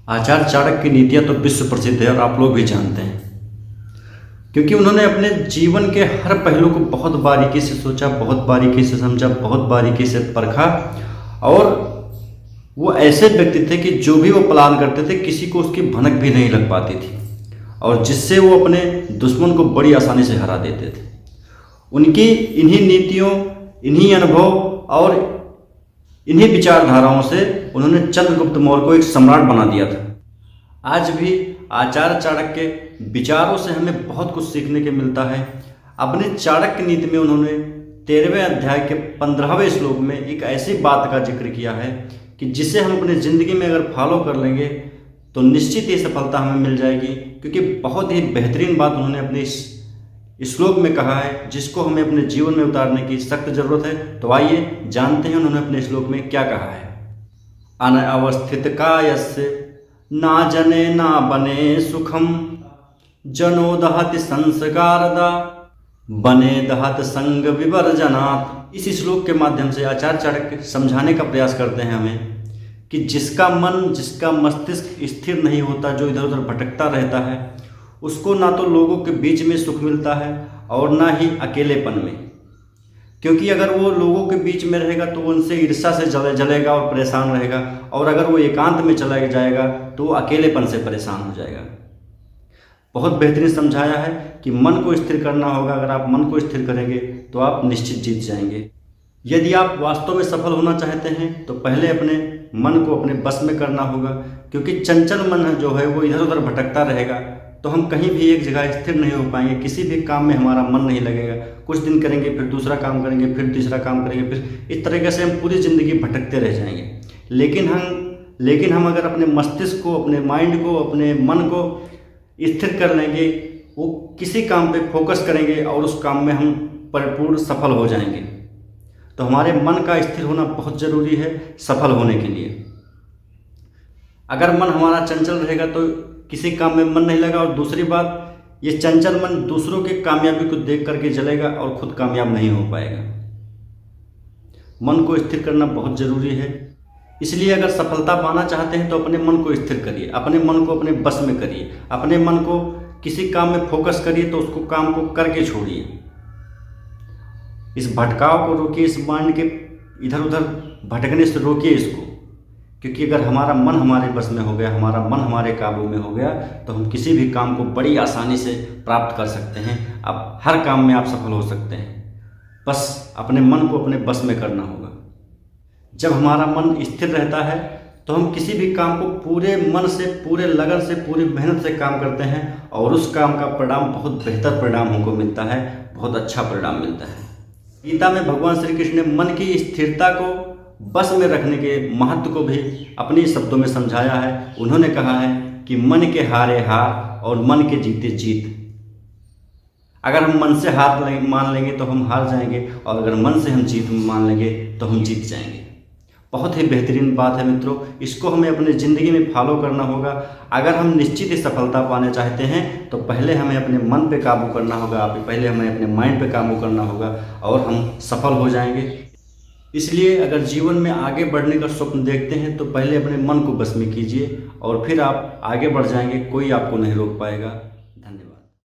आचार्य चाणक्य की नीतियाँ तो विश्व प्रसिद्ध है और आप लोग भी जानते हैं, क्योंकि उन्होंने अपने जीवन के हर पहलू को बहुत बारीकी से सोचा, बहुत बारीकी से समझा, बहुत बारीकी से परखा। और वो ऐसे व्यक्ति थे कि जो भी वो प्लान करते थे किसी को उसकी भनक भी नहीं लग पाती थी, और जिससे वो अपने दुश्मन को बड़ी आसानी से हरा देते थे। उनकी इन्हीं नीतियों, इन्हीं अनुभव और इन्हीं विचारधाराओं से उन्होंने चंद्रगुप्त मौर्य को एक सम्राट बना दिया था। आज भी आचार्य चाणक्य के विचारों से हमें बहुत कुछ सीखने के मिलता है। अपने चाणक्य नीति में उन्होंने 13वें अध्याय के 15वें श्लोक में एक ऐसी बात का जिक्र किया है कि जिसे हम अपनी ज़िंदगी में अगर फॉलो कर लेंगे तो निश्चित ही सफलता हमें मिल जाएगी, क्योंकि बहुत ही बेहतरीन बात उन्होंने अपने इस श्लोक में कहा है जिसको हमें अपने जीवन में उतारने की सख्त जरूरत है। तो आइए जानते हैं उन्होंने अपने श्लोक में क्या कहा है। अनवस्थित कायस्य ना जने ना बने सुखम, जनो दहति संस्कारदा बने दहत संग विवर्जनात्। इस श्लोक के माध्यम से आचार्य चाणक्य समझाने का प्रयास करते हैं हमें कि जिसका मन, जिसका मस्तिष्क स्थिर नहीं होता, जो इधर उधर भटकता रहता है, उसको ना तो लोगों के बीच में सुख मिलता है और ना ही अकेलेपन में। क्योंकि अगर वो लोगों के बीच में रहेगा तो वो उनसे ईर्ष्या से जलेगा और परेशान रहेगा, और अगर वो एकांत में चला जाएगा तो वो अकेलेपन से परेशान हो जाएगा। बहुत बेहतरीन समझाया है कि मन को स्थिर करना होगा। अगर आप मन को स्थिर करेंगे तो आप निश्चित जीत जाएंगे। यदि आप वास्तव में सफल होना चाहते हैं तो पहले अपने मन को अपने बस में करना होगा, क्योंकि चंचल मन जो है वो इधर उधर भटकता रहेगा तो हम कहीं भी एक जगह स्थिर नहीं हो पाएंगे। किसी भी काम में हमारा मन नहीं लगेगा। कुछ दिन करेंगे, फिर दूसरा काम करेंगे, फिर तीसरा काम करेंगे, फिर इस तरीके से हम पूरी ज़िंदगी भटकते रह जाएंगे। लेकिन हम अगर अपने मस्तिष्क को, अपने माइंड को, अपने मन को स्थिर कर लेंगे, वो किसी काम पे फोकस करेंगे और उस काम में हम परिपूर्ण सफल हो जाएंगे। तो हमारे मन का स्थिर होना बहुत ज़रूरी है सफल होने के लिए। अगर मन हमारा चंचल रहेगा तो किसी काम में मन नहीं लगा, और दूसरी बात, ये चंचल मन दूसरों की कामयाबी को देख करके जलेगा और खुद कामयाब नहीं हो पाएगा। मन को स्थिर करना बहुत ज़रूरी है। इसलिए अगर सफलता पाना चाहते हैं तो अपने मन को स्थिर करिए, अपने मन को अपने बस में करिए, अपने मन को किसी काम में फोकस करिए तो उसको काम को करके छोड़िए। इस भटकाव को रोकिए, इस माइंड के इधर उधर भटकने से रोकिए इसको, क्योंकि अगर हमारा मन हमारे बस में हो गया, हमारा मन हमारे काबू में हो गया तो हम किसी भी काम को बड़ी आसानी से प्राप्त कर सकते हैं। अब हर काम में आप सफल हो सकते हैं। बस अपने मन को अपने बस में करना होगा। जब हमारा मन स्थिर रहता है तो हम किसी भी काम को पूरे मन से, पूरे लगन से, पूरी मेहनत से काम करते हैं और उस काम का परिणाम बहुत बेहतर परिणाम हमको मिलता है, बहुत अच्छा परिणाम मिलता है। गीता में भगवान श्री कृष्ण ने मन की स्थिरता को बस में रखने के महत्व को भी अपने शब्दों में समझाया है। उन्होंने कहा है कि मन के हारे हार और मन के जीते जीत। अगर हम मन से हार मान लेंगे तो हम हार जाएंगे, और अगर मन से हम जीत मान लेंगे तो हम जीत जाएंगे। बहुत ही बेहतरीन बात है मित्रों, इसको हमें अपनी ज़िंदगी में फॉलो करना होगा। अगर हम निश्चित ही सफलता पाने चाहते हैं तो पहले हमें अपने मन पे काबू करना होगा, पहले हमें अपने माइंड पे काबू करना होगा और हम सफल हो जाएंगे। इसलिए अगर जीवन में आगे बढ़ने का स्वप्न देखते हैं तो पहले अपने मन को बस में कीजिए और फिर आप आगे बढ़ जाएंगे, कोई आपको नहीं रोक पाएगा।